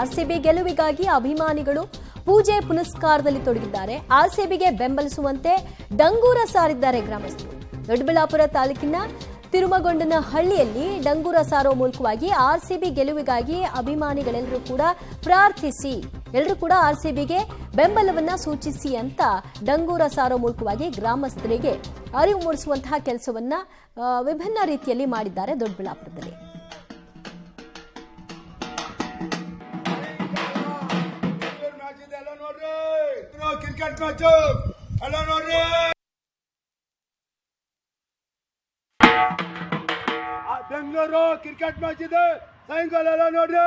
RCB ಗೆಲುವಿಗಾಗಿ ಅಭಿಮಾನಿಗಳು ಪೂಜೆ ಪುನಸ್ಕಾರದಲ್ಲಿ ತೊಡಗಿದ್ದಾರೆ. ಆರ್ಸಿಬಿಗೆ ಬೆಂಬಲಿಸುವಂತೆ ಡಂಗೂರ ಸಾರಿದ್ದಾರೆ ಗ್ರಾಮಸ್ಥರು. ದೊಡ್ಡಬಳ್ಳಾಪುರ ತಾಲೂಕಿನ ತಿರುಮಗೊಂಡನಹಳ್ಳಿಯಲ್ಲಿ ಡಂಗೂರ ಸಾರೋ ಮೂಲಕವಾಗಿ ಆರ್ಸಿಬಿ ಗೆಲುವಿಗಾಗಿ ಅಭಿಮಾನಿಗಳೆಲ್ಲರೂ ಕೂಡ ಪ್ರಾರ್ಥಿಸಿ, ಎಲ್ಲರೂ ಕೂಡ ಆರ್ಸಿಬಿಗೆ ಬೆಂಬಲವನ್ನ ಸೂಚಿಸಿ ಅಂತ ಡಂಗೂರ ಸಾರೋ ಮೂಲಕವಾಗಿ ಗ್ರಾಮಸ್ಥರಿಗೆ ಅರಿವು ಮೂಡಿಸುವಂತಹ ಕೆಲಸವನ್ನ ವಿಭಿನ್ನ ರೀತಿಯಲ್ಲಿ ಮಾಡಿದ್ದಾರೆ ದೊಡ್ಡಬಳ್ಳಾಪುರದಲ್ಲಿ. ಬೆಂಗಳೂರು ಕ್ರಿಕೆಟ್ ಮ್ಯಾಚ್ ಇದೆ, ಸಾಯಂಕಾಲ ಎಲ್ಲ ನೋಡ್ರಿ.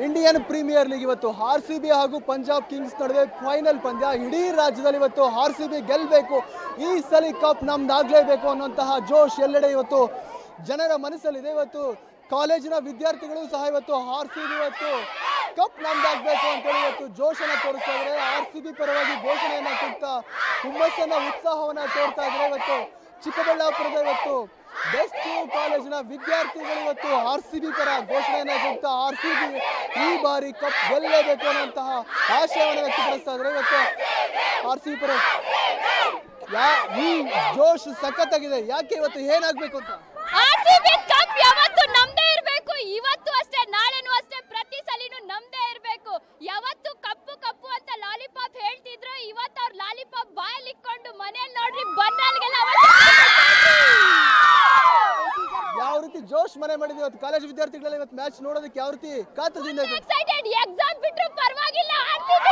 ಇಂಡಿಯನ್ ಪ್ರೀಮಿಯರ್ ಲೀಗ್ ಇವತ್ತು ಆರ್ಸಿಬಿ ಹಾಗೂ ಪಂಜಾಬ್ ಕಿಂಗ್ಸ್ ನಡುವೆ ಫೈನಲ್ ಪಂದ್ಯ. ಇಡೀ ರಾಜ್ಯದಲ್ಲಿ ಇವತ್ತು ಆರ್ಸಿಬಿ ಗೆಲ್ಲಬೇಕು, ಈ ಸಲ ಕಪ್ ನಮ್ದಾಗಲೇಬೇಕು ಅನ್ನುವಂತಹ ಜೋಶ್ ಎಲ್ಲೆಡೆ ಇವತ್ತು ಜನರ ಮನಸ್ಸಲ್ಲಿದೆ. ಇವತ್ತು ಕಾಲೇಜಿನ ವಿದ್ಯಾರ್ಥಿಗಳು ಸಹ ಇವತ್ತು ಆರ್ಸಿಬಿ ಇವತ್ತು ಕಪ್ ನಮ್ದಾಗಬೇಕು ಅಂತೇಳಿ ಇವತ್ತು ಜೋಶನ್ನ ತೋರಿಸ್ತಾ ಇದ್ದಾರೆ. ಆರ್ಸಿಬಿ ಪರವಾಗಿ ಘೋಷಣೆಯನ್ನ ಕೊಡ್ತಾ ಹುಮ್ಮಸ್ಸನ್ನ ಉತ್ಸಾಹವನ್ನ ತೋರ್ತಾ ಇದ್ದಾರೆ. ಇವತ್ತು ಚಿಕ್ಕಬಳ್ಳಾಪುರದ ಇವತ್ತು ಬೆಸ್ಟ್ ಕಾಲೇಜಿನ ವಿದ್ಯಾರ್ಥಿಗಳು ಇವತ್ತು ಆರ್ಸಿಬಿ ಪರ ಘೋಷಣೆಯನ್ನ ಕೊಡ್ತಾ ಆರ್ಸಿಬಿ ಈ ಬಾರಿ ಕಪ್ ಗೆಲ್ಲಲೇಬೇಕು ಅನ್ನುವಂತಹ ಆಶಯವನ್ನು ವ್ಯಕ್ತಪಡಿಸ್ತಾ ಇದ್ದಾರೆ. ಇವತ್ತು ಆರ್ಸಿಬಿ ಪರ ಈ ಜೋಶ್ ಸಖತ್ತಾಗಿದೆ. ಯಾಕೆ ಇವತ್ತು ಏನಾಗ್ಬೇಕು ಅಂತ ಆರ್ಸಿಬಿ ಕಪ್ ಯಾವತ್ತು ನಮ್ದೇ ಇರಬೇಕು. ಇವತ್ತು ಅಷ್ಟೇ, ನಾಳೆನೂ ಅಷ್ಟೇ, ಪ್ರತಿ ಸಲಿನೂ ನಮ್ದೇ ಇರಬೇಕು. ಯಾವತ್ತು ಕಪ್ಪು ಕಪ್ಪು ಅಂತ ಲಾಲಿಪಾಪ್ ಹೇಳ್ತಿದ್ರು, ಇವತ್ತು ಅವ್ರ ಲಾಲಿಪಾಪ್ ಬಾಯಲ್ಲಿ ಇಟ್ಕೊಂಡು ಮನೆಯಲ್ಲಿ ನೋಡ್ರಿ ಬಂದಾಲ್ಗೆಲ್ಲ ಯಾವ ರೀತಿ ಜೋಶ್ ಮನೆ ಮಾಡಿದೆ ಇವತ್ತು ಕಾಲೇಜ್ ವಿದ್ಯಾರ್ಥಿಗಳೆಲ್ಲ ಇವತ್ತು ಮ್ಯಾಚ್ ನೋಡೋದಕ್ಕೆ ಯಾವ ರೀತಿ ಕಾತರದಿಂದ ಎಕ್ಸೈಟೆಡ್. ಎಕ್ಸಾಮ್ ಬಿಟ್ರು ಪರವಾಗಿಲ್ಲ, ಆರ್ಸಿಬಿ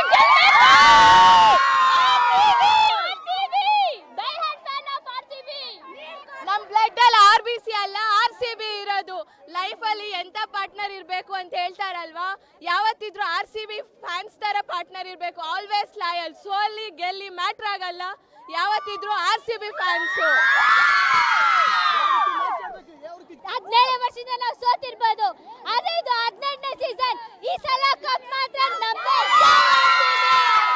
ನಮ್ ಬ್ಲಡ್ ಅಲ್ಲಿ ಆರ್ಬಿಸಿ ಅಲ್ಲ ಆರ್ಸಿಬಿ ಇರೋದು. ಲೈಫ್ ಅಲ್ಲಿ ಎಂತ ಪಾರ್ಟ್ನರ್ ಇರ್ಬೇಕು ಅಂತ ಹೇಳ್ತಾರಲ್ವಾ, ಯಾವತ್ತಿದ್ರು ಆರ್ಸಿಬಿ ಫ್ಯಾನ್ಸ್ ತರ ಪಾರ್ಟ್ನರ್ ಇರ್ಬೇಕು. ಆಲ್ವೇಸ್ ಲಾಯಲ್, ಸೋಲಿ ಗೆಲ್ಲಿ ಮ್ಯಾಟ್ರ್ ಆಗಲ್ಲ, ಯಾವತ್ತಿದ್ರು ಆರ್ಸಿಬಿ ಫ್ಯಾನ್ಸ್. 17 ವರ್ಷದಿಂದ ನಾವು ಸೋತಿರ್ಬೋದು, ಆದ್ರೆ ಇದು 18ನೇ ಸೀಸನ್. ಈ ಸಲ ಕಪ್ ಮಾತ್ರ ನಮ್ದೇ.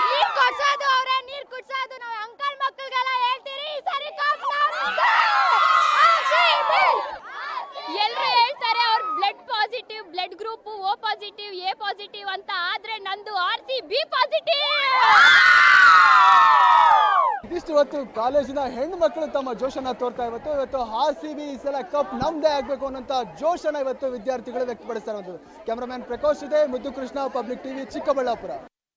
ನೀರ್ ಕೊಡ್ಸೋದು ಅವರೇ, ನೀರ್ ಕುಡ್ಸೋದು ನಾವು ಅಂಕಲ್ ಮಕ್ಕಳಿಗೆಲ್ಲ ಹೇಳ್ತೀರಿ, ಈ ಸರಿ ಕಪ್ ನಮ್ದೇ. ಎಲ್ಲರೂ ಹೇಳ್ತಾರೆ ಅವ್ರ blood positive, blood group O positive, A positive ಅಂತ, ಆದ್ರೆ ನಂದು ಆರ್ಸಿಬಿ ಪಾಸಿಟಿವ್. ಇದಿಷ್ಟು ಇವತ್ತು ಕಾಲೇಜಿನ ಹೆಣ್ಣು ಮಕ್ಕಳು ತಮ್ಮ ಜೋಶನ್ನ ತೋರ್ತಾ ಇವತ್ತು ಆರ್ಸಿಬಿ ಈ ಸಲ ಕಪ್ ನಮ್ದೇ ಆಗ್ಬೇಕು ಅನ್ನೋಂಥ ಜೋಶನ್ನ ಇವತ್ತು ವಿದ್ಯಾರ್ಥಿಗಳು ವ್ಯಕ್ತಪಡಿಸ್ತಾ ಇರುವಂಥದ್ದು. ಕ್ಯಾಮರಾಮ್ಯಾನ್ ಪ್ರಕಾಶ್ ಇದೆ, ಮುದ್ದು ಕೃಷ್ಣ, ಪಬ್ಲಿಕ್ ಟಿವಿ, ಚಿಕ್ಕಬಳ್ಳಾಪುರ.